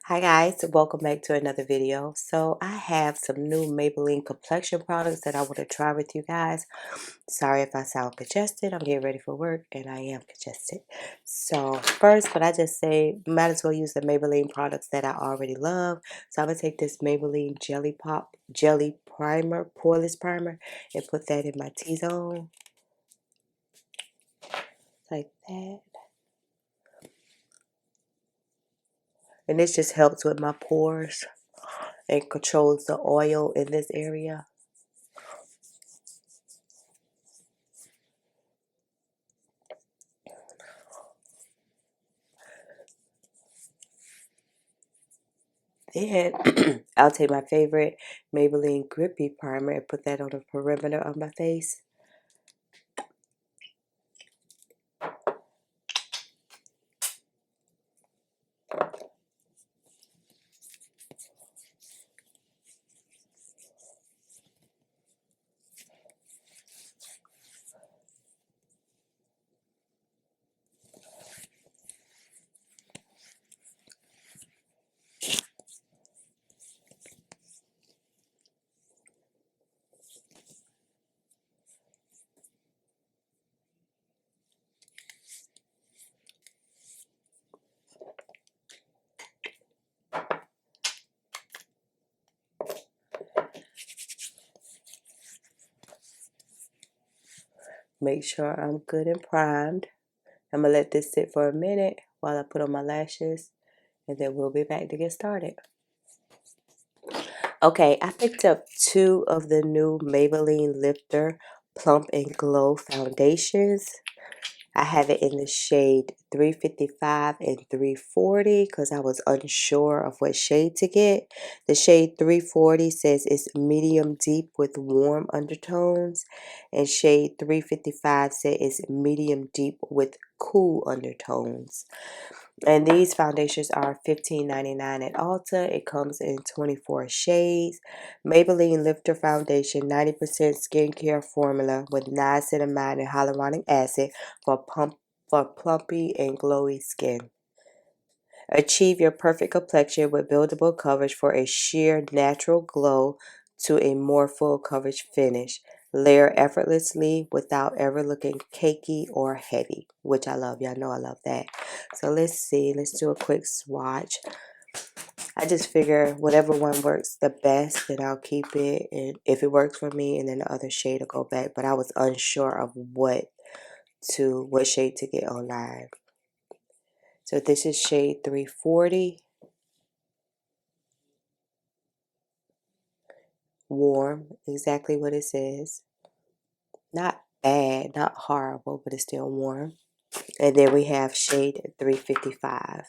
Hi guys, welcome back to another video. So I have some new Maybelline complexion products that I want to try with you guys. Sorry if I sound congested. I'm getting ready for work and I am congested. So first, what I just say, might as well use the Maybelline products that I already love. So I'm going to take this Maybelline Jelly Primer, Poreless Primer, and put that in my T-zone. Like that. And this just helps with my pores and controls the oil in this area. Then I'll take my favorite Maybelline Grippy Primer and put that on the perimeter of my face. Make sure I'm good and primed. I'm going to let this sit for a minute while I put on my lashes, and then we'll be back to get started. Okay, I picked up two of the new Maybelline Lifter Plump and Glow foundations. I have it in the shade 355 and 340 because I was unsure of what shade to get. The shade 340 says it's medium deep with warm undertones, and shade 355 says it's medium deep with cool undertones. And these foundations are $15.99 at Ulta. It comes in 24 shades. Maybelline Lifter Foundation 90% skincare formula with niacinamide and hyaluronic acid for plumpy and glowy skin. Achieve your perfect complexion with buildable coverage for a sheer natural glow to a more full coverage finish. Layer effortlessly without ever looking cakey or heavy, which I love. Y'all know I love that. So let's see. Let's do a quick swatch. I just figure whatever one works the best, then I'll keep it. And if it works for me, and then the other shade will go back. But I was unsure of what shade to get online. So this is shade 340. Warm, exactly what it says. Not bad, not horrible, but it's still warm. And then we have shade 355,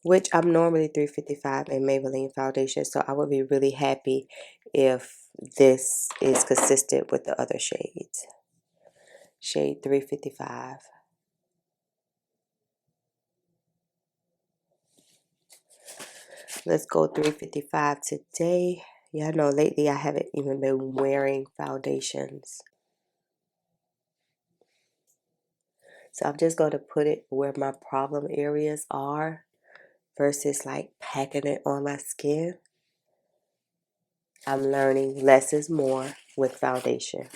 which I'm normally 355 in Maybelline foundation, so I would be really happy if this is consistent with the other shades. Shade 355. Let's go 355 today. Yeah, I know lately I haven't even been wearing foundations. So I'm just going to put it where my problem areas are versus like packing it on my skin. I'm learning less is more with foundation.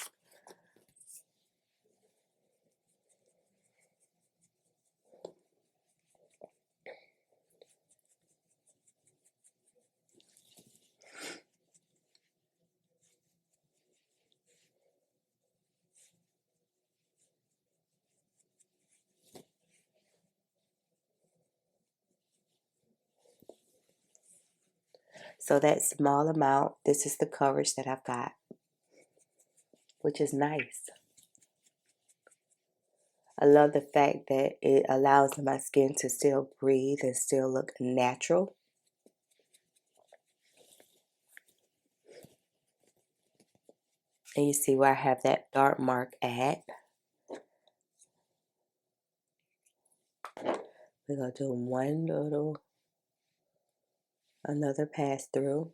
So that small amount, this is the coverage that I've got, which is nice. I love the fact that it allows my skin to still breathe and still look natural. And you see where I have that dark mark at. We're going to do another pass through.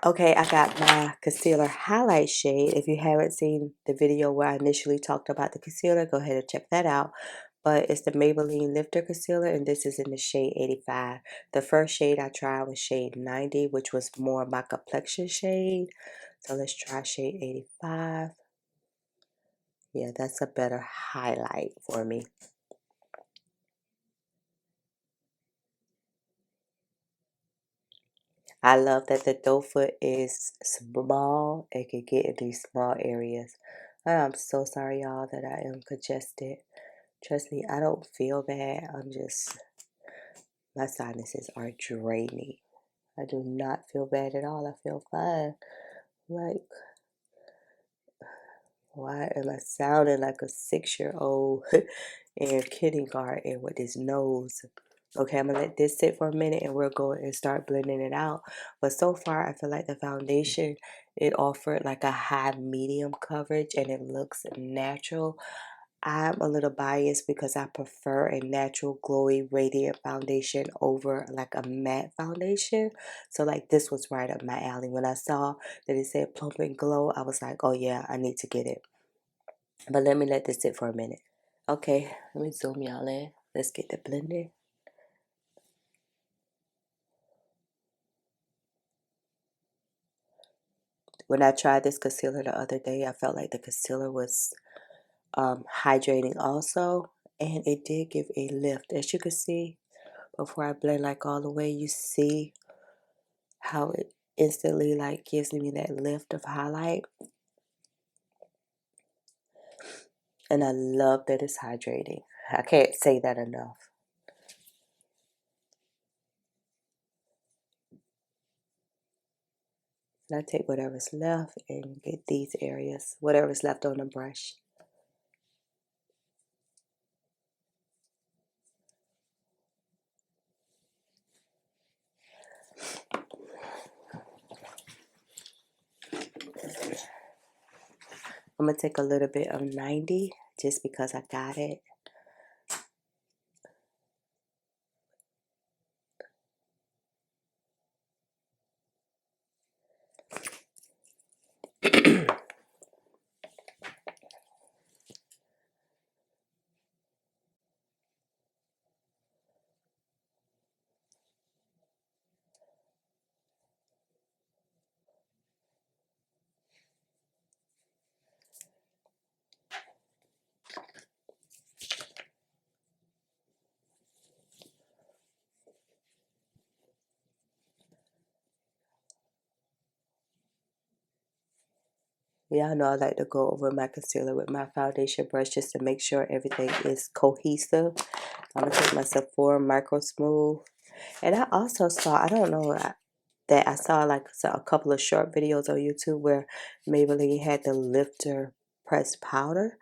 Okay, I got my concealer highlight shade. If you haven't seen the video where I initially talked about the concealer, go ahead and check that out. But it's the Maybelline Lifter Concealer, and this is in the shade 85. The first shade I tried was shade 90, which was more my complexion shade. So let's try shade 85. Yeah, that's a better highlight for me. I love that the doe foot is small and can get in these small areas. I'm so sorry, y'all, that I am congested. Trust me, I don't feel bad. My sinuses are draining. I do not feel bad at all. I feel fine. Like, why am I sounding like a 6-year-old in kindergarten with this nose? Okay, I'm gonna let this sit for a minute and we'll go and start blending it out. But so far, I feel like the foundation, it offered like a high medium coverage and it looks natural. I'm a little biased because I prefer a natural glowy radiant foundation over like a matte foundation. So like this was right up my alley. When I saw that it said Plump and Glow, I was like, oh yeah, I need to get it. But let me let this sit for a minute. Okay, let me zoom y'all in. Let's get the blender. When I tried this concealer the other day, I felt like the concealer was hydrating also. And it did give a lift. As you can see, before I blend like all the way, you see how it instantly like gives me that lift of highlight. And I love that it's hydrating. I can't say that enough. And I take whatever's left and get these areas, whatever's left on the brush. I'm going to take a little bit of 90 just because I got it. Yeah, I know I like to go over my concealer with my foundation brush just to make sure everything is cohesive. I'm going to take my Sephora Micro Smooth. And I also saw, I don't know, that I saw like a couple of short videos on YouTube where Maybelline had the lifter pressed powder.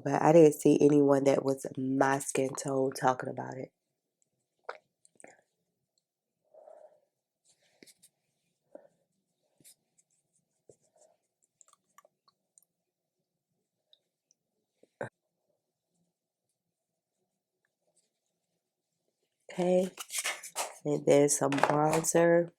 But I didn't see anyone that was my skin tone talking about it. Okay. And then some bronzer.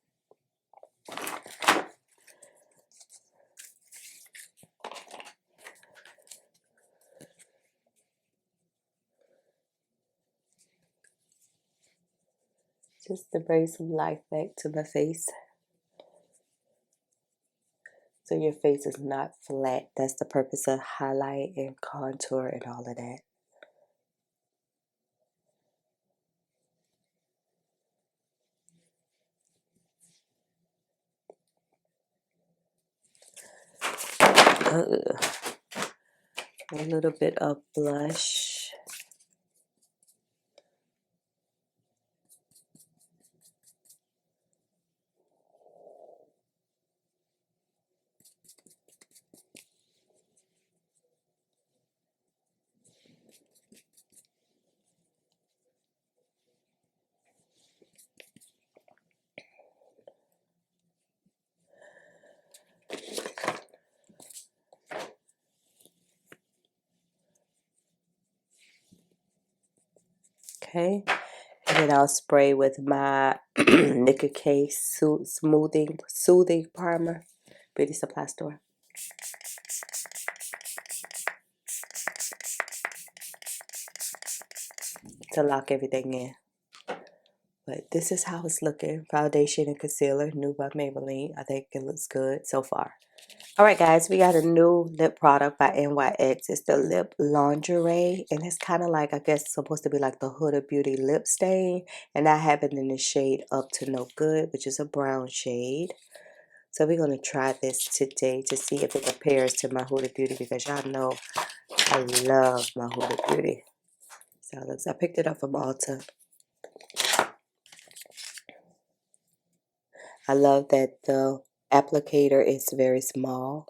Just to bring some life back to my face. So your face is not flat. That's the purpose of highlight and contour and all of that. A little bit of blush. Okay. And then I'll spray with my Nicka K Soothing Primer, Beauty Supply Store. To lock everything in. But this is how it's looking. Foundation and concealer, new by Maybelline. I think it looks good so far. Alright guys, we got a new lip product by NYX. It's the Lip Lingerie. And it's kind of like, I guess, supposed to be like the Huda Beauty lip stain. And I have it in the shade Up to No Good, which is a brown shade. So we're going to try this today to see if it compares to my Huda Beauty. Because y'all know I love my Huda Beauty. So I picked it up from Ulta. I love that the applicator is very small.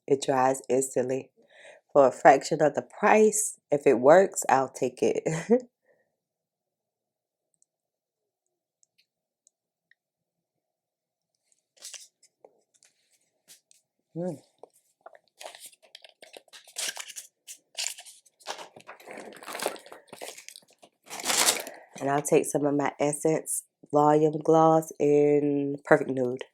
It dries instantly. For a fraction of the price, if it works, I'll take it. Mm. And I'll take some of my Essence Volume Gloss in Perfect Nude.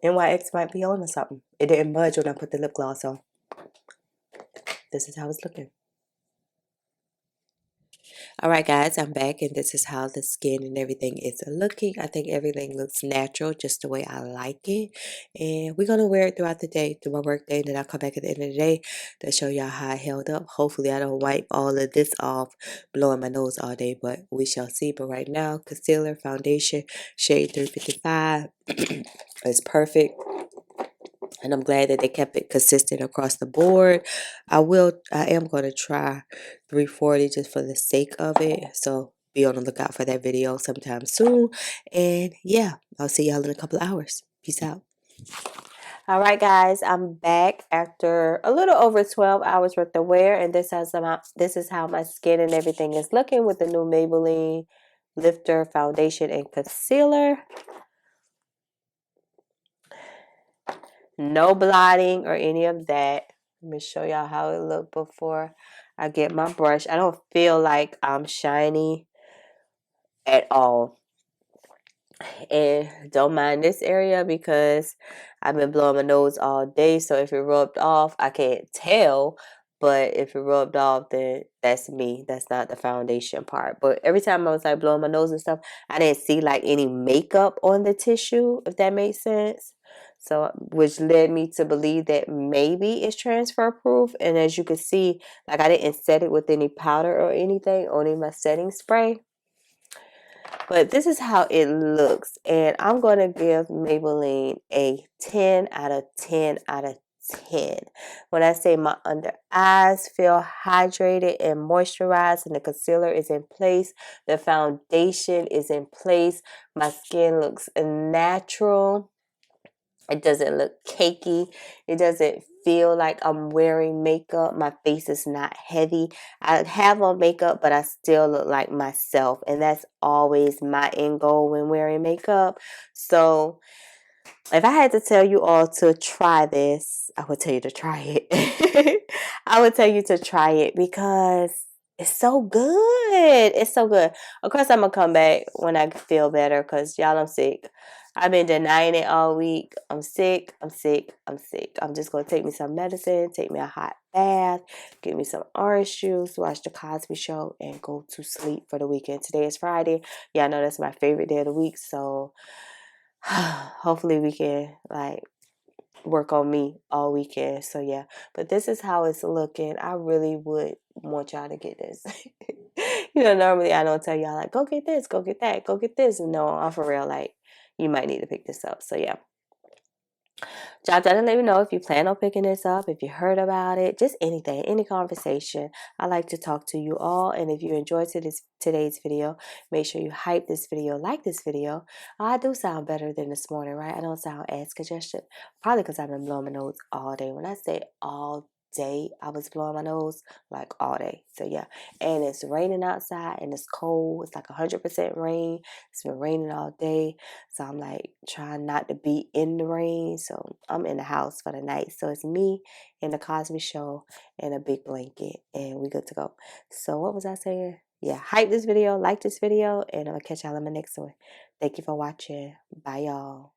NYX might be on or something. It didn't budge when I put the lip gloss on. This is how it's looking. Alright guys, I'm back and this is how the skin and everything is looking. I think everything looks natural just the way I like it. And we're going to wear it throughout the day, through my work day. And then I'll come back at the end of the day to show y'all how I held up. Hopefully I don't wipe all of this off blowing my nose all day, but we shall see. But right now, concealer, foundation, shade 355 is perfect. And I'm glad that they kept it consistent across the board. I am going to try 340 just for the sake of it. So be on the lookout for that video sometime soon. And yeah, I'll see y'all in a couple of hours. Peace out. All right, guys, I'm back after a little over 12 hours worth of wear. And this is how my skin and everything is looking with the new Maybelline Lifter Foundation and Concealer. No blotting or any of that. Let me show y'all how it looked before I get my brush. I don't feel like I'm shiny at all. And don't mind this area because I've been blowing my nose all day. So if it rubbed off, I can't tell. But if it rubbed off, then that's me. That's not the foundation part. But every time I was like blowing my nose and stuff, I didn't see like any makeup on the tissue, if that makes sense. So, which led me to believe that maybe it's transfer proof. And as you can see, like I didn't set it with any powder or anything, only my setting spray. But this is how it looks. And I'm going to give Maybelline a 10 out of 10 out of 10. When I say my under eyes feel hydrated and moisturized and the concealer is in place, the foundation is in place, my skin looks natural. It doesn't look cakey. It doesn't feel like I'm wearing makeup. My face is not heavy. I have on makeup, but I still look like myself. And that's always my end goal when wearing makeup. So if I had to tell you all to try this, I would tell you to try it. I would tell you to try it because it's so good. It's so good. Of course, I'm going to come back when I feel better because, y'all, I'm sick. I've been denying it all week. I'm sick. I'm sick. I'm sick. I'm just going to take me some medicine, take me a hot bath, get me some orange juice, watch the Cosby Show, and go to sleep for the weekend. Today is Friday. Y'all know that's my favorite day of the week. So hopefully we can, like, work on me all weekend. So yeah, but this is how it's looking. I really would want y'all to get this. Normally I don't tell y'all like, go get this, go get that, go get this. No, I'm for real, like, you might need to pick this up. So yeah, Drop down and let me know if you plan on picking this up, if you heard about it, just anything, any conversation. I like to talk to you all. And if you enjoyed today's video, make sure you hype this video, like this video. I do sound better than this morning, right? I don't sound as congested. Probably because I've been blowing my nose all day. When I say all day, I was blowing my nose like all day. So yeah, and it's raining outside and it's cold. It's like 100% rain. It's been raining all day. So I'm like trying not to be in the rain. So I'm in the house for the night. So it's me and the Cosby Show and a big blanket and we good to go. So what was I saying? Yeah, hype this video, like this video, and I'm going to catch y'all in my next one. Thank you for watching. Bye, y'all.